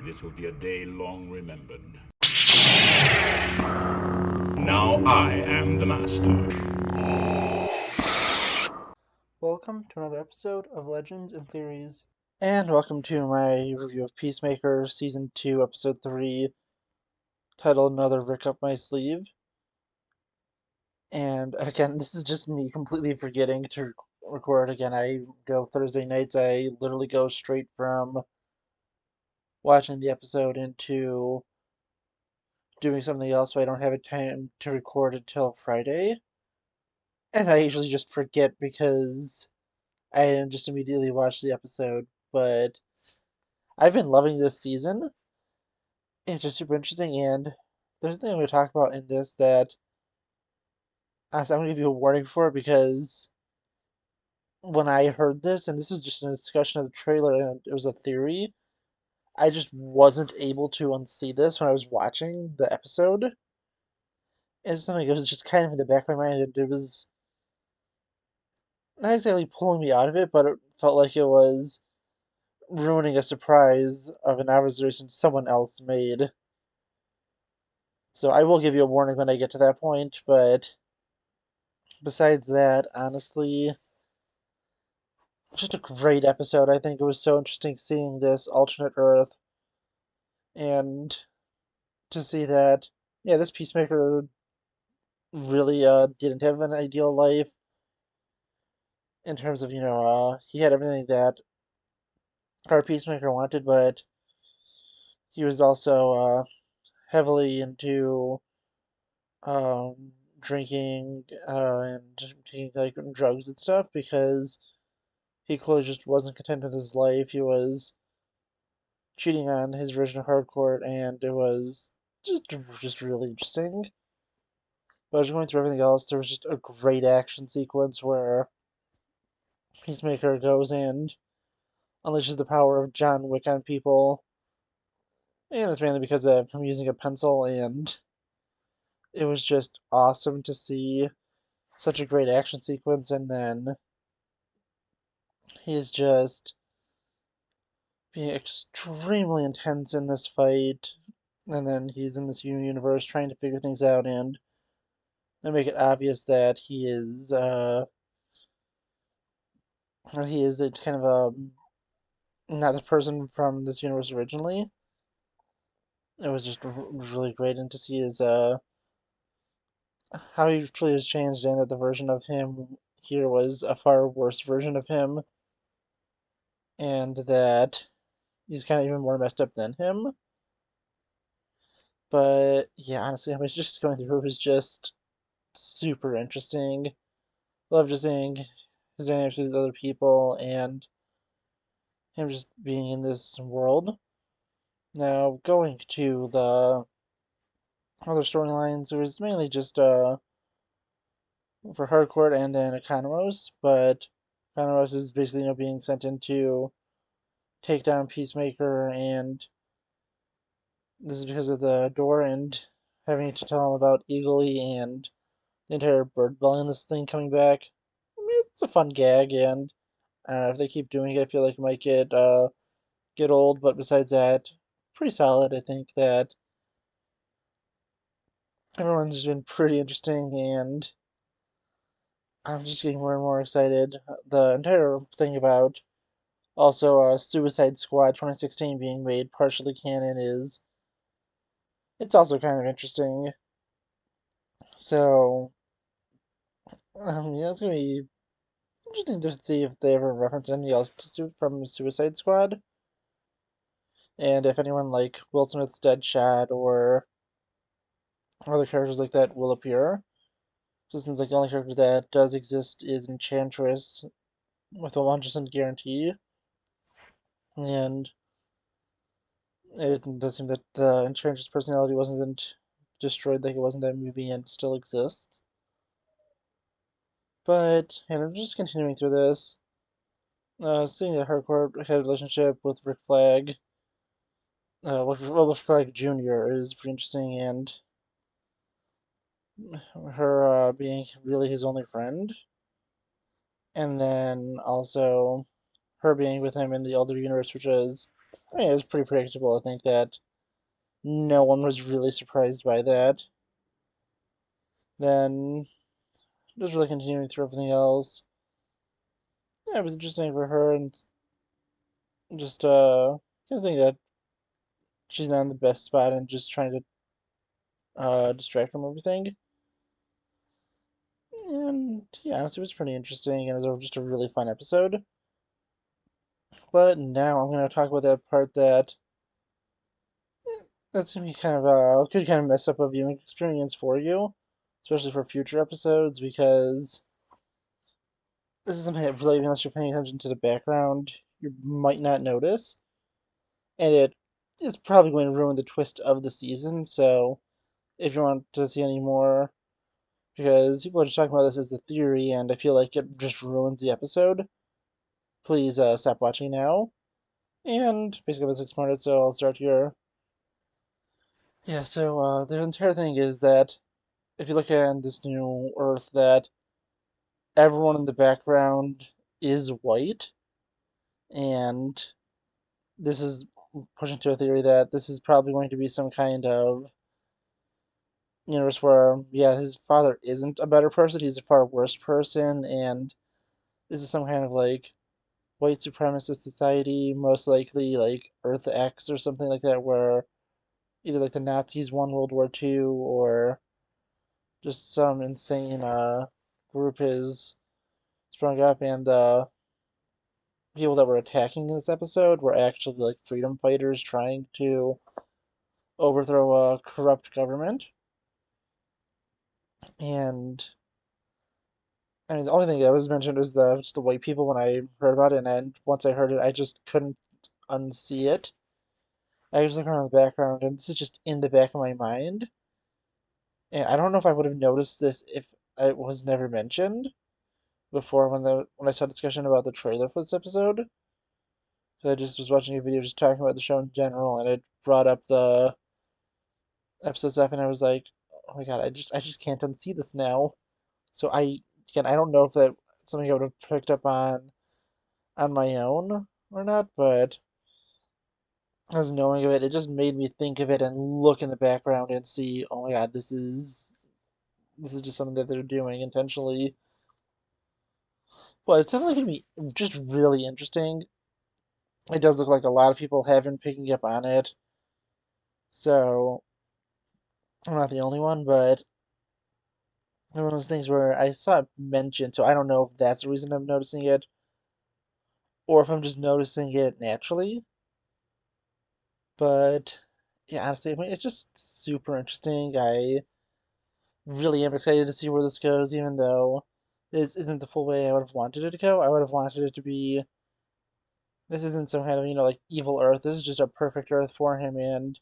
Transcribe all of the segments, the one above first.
This will be a day long remembered. Now I am the master. Welcome to another episode of Legends and Theories, and welcome to my review of Peacemaker Season 2, Episode 3, titled Another Rick Up My Sleeve. And again, this is just me completely forgetting to record again. I go Thursday nights, I literally go straight from watching the episode into doing something else, so I don't have a time to record until Friday. And I usually just forget because I just immediately watch the episode, but I've been loving this season. It's just super interesting, and there's a thing I'm going to talk about in this that honestly, I'm going to give you a warning for because when I heard this, and this was just a discussion of the trailer and it was a theory, I just wasn't able to unsee this when I was watching the episode. It's something that was just kind of in the back of my mind, and it was not exactly pulling me out of it, but it felt like it was ruining a surprise of an observation someone else made. So I will give you a warning when I get to that point, but besides that, honestly, just a great episode. I think it was so interesting seeing this alternate Earth and to see that, yeah, this Peacemaker really didn't have an ideal life in terms of, he had everything that our Peacemaker wanted, but he was also heavily into drinking and taking like drugs and stuff because he clearly just wasn't content with his life. He was cheating on his version of hardcore, and it was just really interesting. But I was going through everything else. There was just a great action sequence where Peacemaker goes and unleashes the power of John Wick on people, and it's mainly because of him using a pencil. And it was just awesome to see such a great action sequence. And then he's just being extremely intense in this fight. And then he's in this universe trying to figure things out and make it obvious that he is a kind of not the person from this universe originally. It was just really great, and to see his how he truly has changed, and that the version of him here was a far worse version of him, and that he's kind of even more messed up than him. But yeah, honestly, I was just going through it was just super interesting. Love just seeing his dynamics with other people and him just being in this world. Now, going to the other storylines, it was mainly just for Hardcourt and then Economos, but Economos is basically being sent in to take down Peacemaker, and this is because of the door and having to tell him about Eagly and the entire bird dwelling this thing coming back. I mean, it's a fun gag, and if they keep doing it, I feel like it might get old. But besides that, pretty solid. I think that everyone's been pretty interesting, and I'm just getting more and more excited. The entire thing about also Suicide Squad 2016 being made partially canon is it's also kind of interesting. So yeah, it's gonna be interesting to see if they ever reference anything else from Suicide Squad, and if anyone like Will Smith's Deadshot or other characters like that will appear. So it seems like the only character that does exist is Enchantress with a 100% guarantee, and it does seem that the Enchantress personality wasn't destroyed like it was in that movie and still exists. But, and I'm just continuing through this. Seeing that Hardcore had a relationship with Rick Flag, Rick Flag Jr. is pretty interesting, and her being really his only friend, and then also her being with him in the other universe, which is I mean, it was pretty predictable. I think that no one was really surprised by that. Then just really continuing through everything else. Yeah, it was interesting for her, and just I think that she's not in the best spot and just trying to distract from everything. And yeah, honestly, it was pretty interesting, and it was just a really fun episode. But now I'm going to talk about that part that's going to be kind of could kind of mess up a viewing experience for you, especially for future episodes, because this is something that really, unless you're paying attention to the background, you might not notice, and it is probably going to ruin the twist of the season. So if you want to see any more, because people are just talking about this as a theory, and I feel like it just ruins the episode, please stop watching now. And basically, that's explained it, so I'll start here. Yeah, so the entire thing is that if you look at this new Earth, that everyone in the background is white, and this is pushing to a theory that this is probably going to be some kind of universe where, yeah, his father isn't a better person, he's a far worse person, and this is some kind of like white supremacist society, most likely like Earth X or something like that, where either like the Nazis won World War II or just some insane group has sprung up, and the people that were attacking in this episode were actually like freedom fighters trying to overthrow a corrupt government. And I mean, the only thing that was mentioned was the just the white people when I heard about it, and once I heard it, I just couldn't unsee it. I was looking around the background, and this is just in the back of my mind. And I don't know if I would have noticed this if it was never mentioned before when I saw discussion about the trailer for this episode. So I just was watching a video just talking about the show in general, and it brought up the episode stuff, and I was like, oh my god, I just can't unsee this now. So again, I don't know if that's something I would have picked up on my own or not, but as knowing of it, it just made me think of it and look in the background and see, oh my god, this is just something that they're doing intentionally. But it's definitely gonna be just really interesting. It does look like a lot of people have been picking up on it, so I'm not the only one, but one of those things where I saw it mentioned, so I don't know if that's the reason I'm noticing it, or if I'm just noticing it naturally. But yeah, honestly, I mean, it's just super interesting. I really am excited to see where this goes, even though this isn't the full way I would have wanted it to go. I would have wanted it to be this isn't some kind of, like evil Earth. This is just a perfect Earth for him, and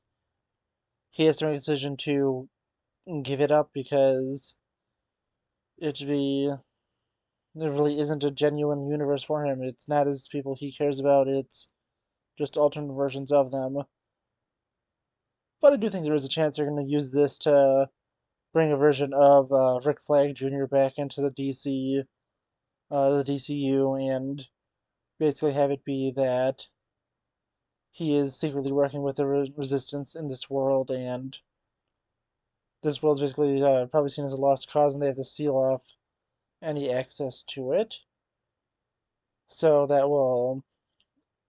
he has to make a decision to give it up because it should be there really isn't a genuine universe for him. It's not his people he cares about. It's just alternate versions of them. But I do think there is a chance they're going to use this to bring a version of Rick Flag Jr. back into the DCU, and basically have it be that he is secretly working with the resistance in this world, and this world's basically probably seen as a lost cause, and they have to seal off any access to it. So that will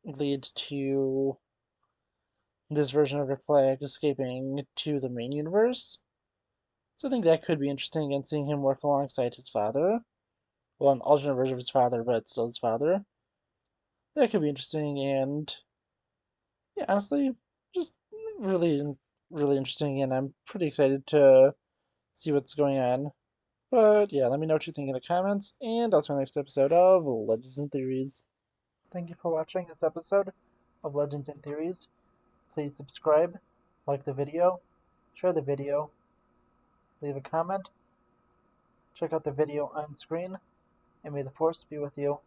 lead to this version of Rick Flag escaping to the main universe. So I think that could be interesting, and seeing him work alongside his father. Well, an alternate version of his father, but still his father. That could be interesting, and yeah, honestly, just really, really interesting, and I'm pretty excited to see what's going on. But yeah, let me know what you think in the comments, and I'll see you in the next episode of Legends and Theories. Thank you for watching this episode of Legends and Theories. Please subscribe, like the video, share the video, leave a comment, check out the video on screen, and may the Force be with you.